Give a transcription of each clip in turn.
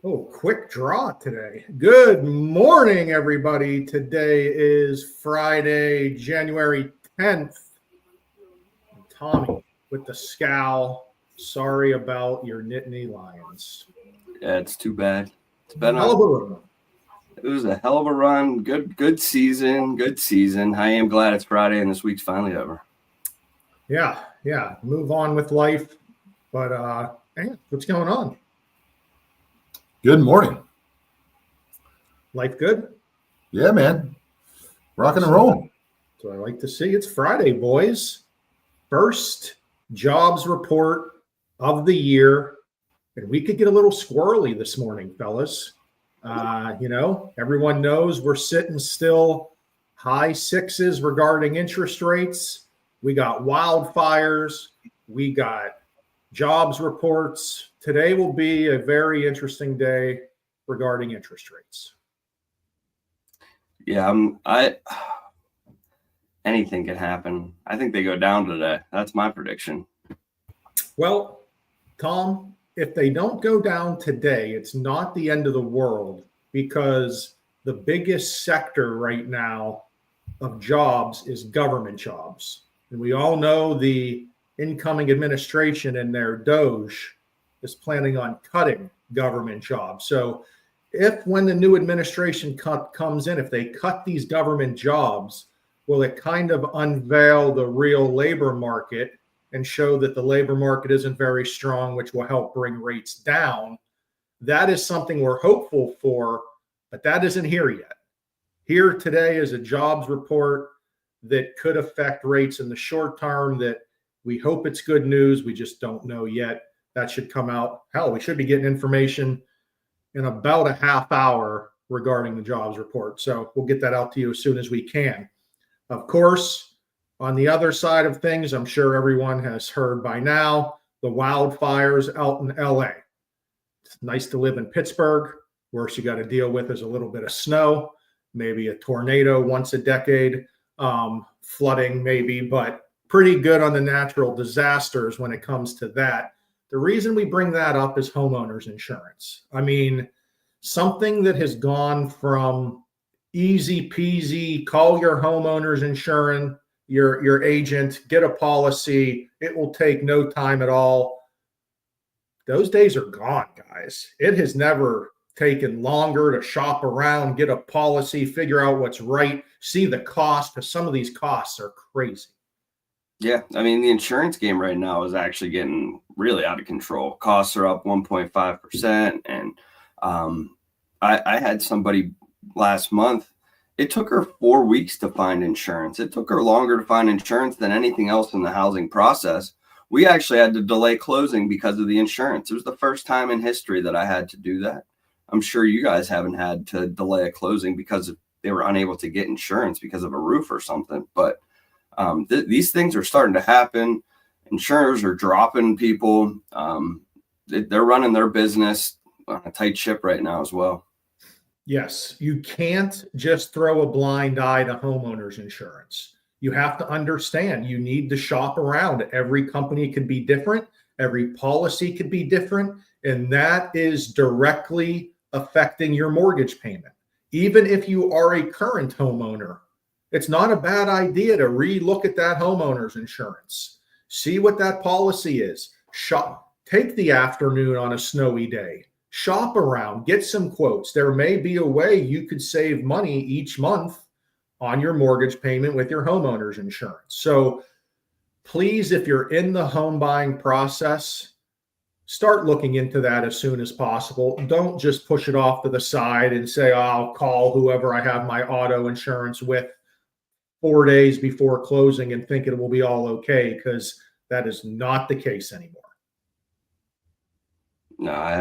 Oh, quick draw today. Good morning, everybody. Today is Friday, January 10th. Tommy with the scowl. Sorry about your Nittany Lions. Yeah, it's too bad. It's been Hell of a run. It was a hell of a run. Good season. I am glad it's Friday and this week's finally over. Yeah. Move on with life. But hey, what's going on? Good morning. Life good? Yeah, man. Rocking and rolling. So I like to see. It's Friday, boys. First jobs report of the year. And we could get a little squirrely this morning, fellas. Everyone knows we're sitting still high sixes regarding interest rates. We got wildfires. We got jobs reports. Today will be a very interesting day regarding interest rates. Yeah, anything could happen. I think they go down today. That's my prediction. Well, Tom, if they don't go down today, it's not the end of the world, because the biggest sector right now of jobs is government jobs. And we all know the incoming administration and their Doge is planning on cutting government jobs. So when the new administration comes in, if they cut these government jobs, will it kind of unveil the real labor market and show that the labor market isn't very strong, which will help bring rates down? That is something we're hopeful for, but that isn't here yet. Here today is a jobs report that could affect rates in the short term that we hope it's good news. We just don't know yet. That should come out. Hell, we should be getting information in about a half hour regarding the jobs report. So we'll get that out to you as soon as we can. Of course, on the other side of things, I'm sure everyone has heard by now, the wildfires out in LA. It's nice to live in Pittsburgh. Worst you got to deal with is a little bit of snow, maybe a tornado once a decade, flooding maybe, but pretty good on the natural disasters when it comes to that. The reason we bring that up is homeowners insurance. I mean, something that has gone from easy peasy, call your homeowners insurance, your agent, get a policy, it will take no time at all. Those days are gone, guys. It has never taken longer to shop around, get a policy, figure out what's right, see the cost, because some of these costs are crazy. Yeah, I mean, the insurance game right now is actually getting really out of control. Costs are up 1.5%. And I had somebody last month, it took her 4 weeks to find insurance. It took her longer to find insurance than anything else in the housing process. We actually had to delay closing because of the insurance. It was the first time in history that I had to do that. I'm sure you guys haven't had to delay a closing because they were unable to get insurance because of a roof or something. But these things are starting to happen. Insurers are dropping people. They're running their business on a tight ship right now as well. Yes, you can't just throw a blind eye to homeowners insurance. You have to understand, you need to shop around. Every company could be different. Every policy could be different. And that is directly affecting your mortgage payment. Even if you are a current homeowner, it's not a bad idea to re-look at that homeowner's insurance. See what that policy is. Take the afternoon on a snowy day. Shop around, get some quotes. There may be a way you could save money each month on your mortgage payment with your homeowner's insurance. So please, if you're in the home buying process, start looking into that as soon as possible. Don't just push it off to the side and say, oh, I'll call whoever I have my auto insurance with 4 days before closing and think it will be all okay, because that is not the case anymore. No, I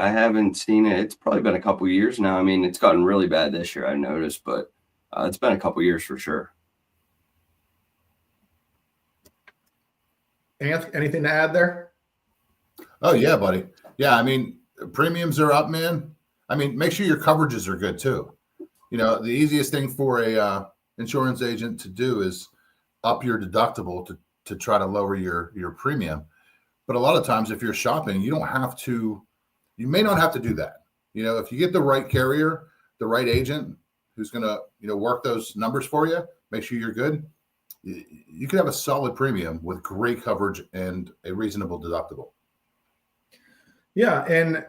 haven't seen it. It's probably been a couple years now. I mean, it's gotten really bad this year, I noticed, but it's been a couple years for sure. Anth, anything to add there? Oh, yeah, buddy. Yeah, I mean, premiums are up, man. I mean, make sure your coverages are good, too. You know, the easiest thing for a insurance agent to do is up your deductible to try to lower your premium. But a lot of times, if you're shopping, you may not have to do that. If you get the right carrier, the right agent who's going to, work those numbers for you, make sure you're good, you can have a solid premium with great coverage and a reasonable deductible. Yeah. And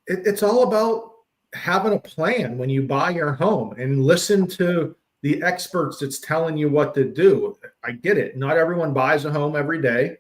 it's all about having a plan when you buy your home and listen to the experts that's telling you what to do. I get it. Not everyone buys a home every day.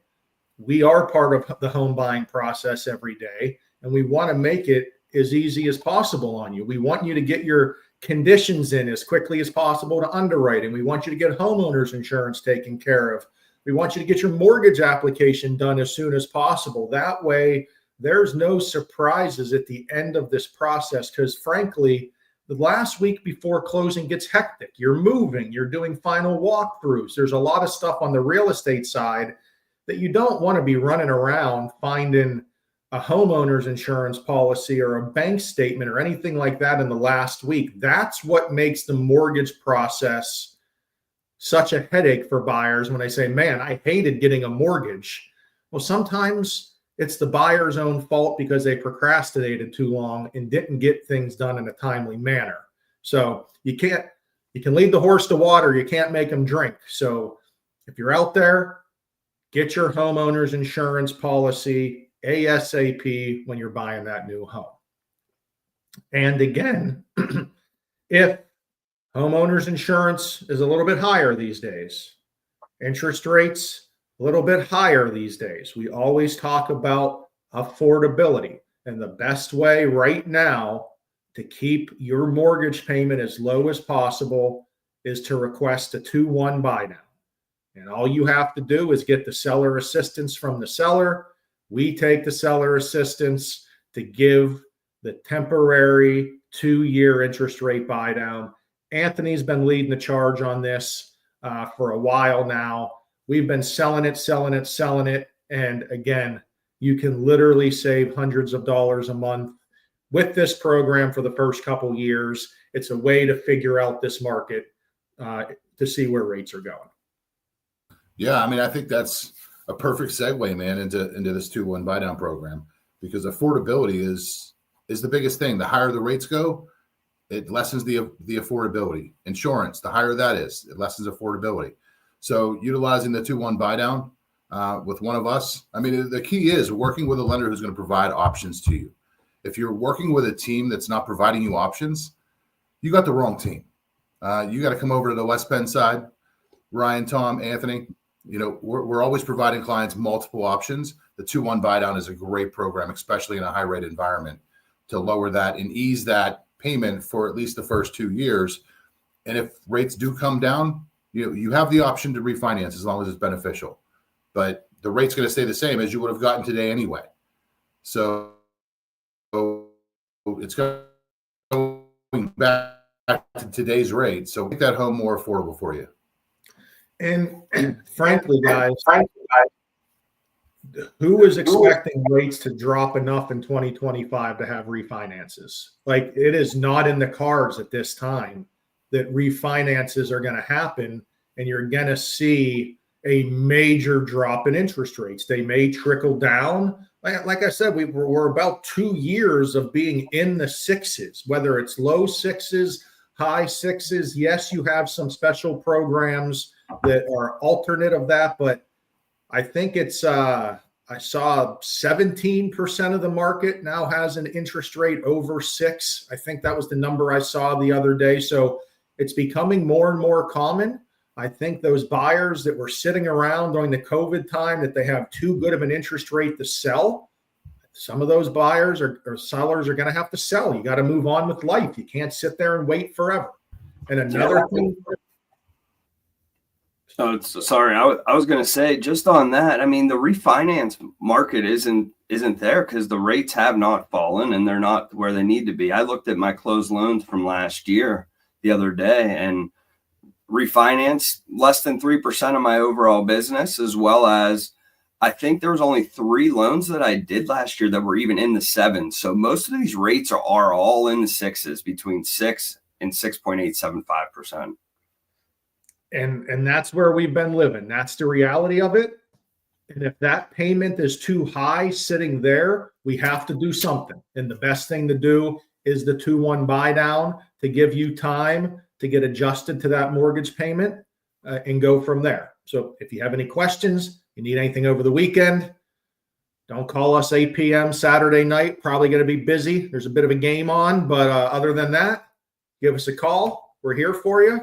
We are part of the home buying process every day, and we want to make it as easy as possible on you. We want you to get your conditions in as quickly as possible to underwrite, and we want you to get homeowners insurance taken care of. We want you to get your mortgage application done as soon as possible. That way, there's no surprises at the end of this process, because frankly, the last week before closing gets hectic. You're moving, you're doing final walkthroughs. There's a lot of stuff on the real estate side that you don't want to be running around finding a homeowner's insurance policy or a bank statement or anything like that in the last week. That's what makes the mortgage process such a headache for buyers when they say, man, I hated getting a mortgage. Well, sometimes it's the buyer's own fault because they procrastinated too long and didn't get things done in a timely manner. So you can lead the horse to water. You can't make them drink. So if you're out there, get your homeowner's insurance policy ASAP when you're buying that new home. And again, if homeowner's insurance is a little bit higher these days, interest rates a little bit higher these days, we always talk about affordability. And the best way right now to keep your mortgage payment as low as possible is to request a 2-1 buy down. And all you have to do is get the seller assistance from the seller. We take the seller assistance to give the temporary 2-year interest rate buy down. Anthony's been leading the charge on this for a while now. We've been selling it. And again, you can literally save hundreds of dollars a month with this program for the first couple years. It's a way to figure out this market to see where rates are going. Yeah, I mean, I think that's a perfect segue, man, into this 2-1 buy down program, because affordability is the biggest thing. The higher the rates go, it lessens the affordability. Insurance, the higher that is, it lessens affordability. So utilizing the 2-1 buy down with one of us, I mean, the key is working with a lender who's going to provide options to you. If you're working with a team that's not providing you options, you got the wrong team. You got to come over to the West Penn side. Ryan, Tom, Anthony, we're always providing clients multiple options. The 2-1 buy down is a great program, especially in a high rate environment, to lower that and ease that payment for at least the first 2 years. And if rates do come down, you have the option to refinance as long as it's beneficial, but the rate's going to stay the same as you would have gotten today anyway. So it's going back to today's rate. So make that home more affordable for you. And frankly, guys, who was expecting rates to drop enough in 2025 to have refinances? Like, it is not in the cards at this time that refinances are going to happen, and you're going to see a major drop in interest rates. They may trickle down. Like I said, we're about 2 years of being in the sixes, whether it's low sixes, high sixes. Yes, you have some special programs that are alternate of that, but I think it's I saw 17% of the market now has an interest rate over 6. I think that was the number I saw the other day. So it's becoming more and more common. I think those buyers that were sitting around during the COVID time that they have too good of an interest rate to sell, some of those buyers or sellers are going to have to sell. You got to move on with life. You can't sit there and wait forever. And another thing. Oh, sorry. I was going to say, just on that, I mean, the refinance market isn't there because the rates have not fallen and they're not where they need to be. I looked at my closed loans from last year the other day and refinance less than 3% of my overall business, as well as I think there was only 3 loans that I did last year that were even in the 7s. So most of these rates are all in the 6s, between 6 and 6.875%. And that's where we've been living. That's the reality of it. And if that payment is too high sitting there, we have to do something. And the best thing to do is the 2-1 buy down to give you time to get adjusted to that mortgage payment and go from there. So if you have any questions, you need anything over the weekend, don't call us 8 p.m. Saturday night. Probably going to be busy. There's a bit of a game on, but other than that, give us a call. We're here for you.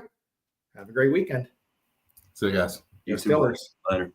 Have a great weekend. See you guys. You Steelers. too. Later.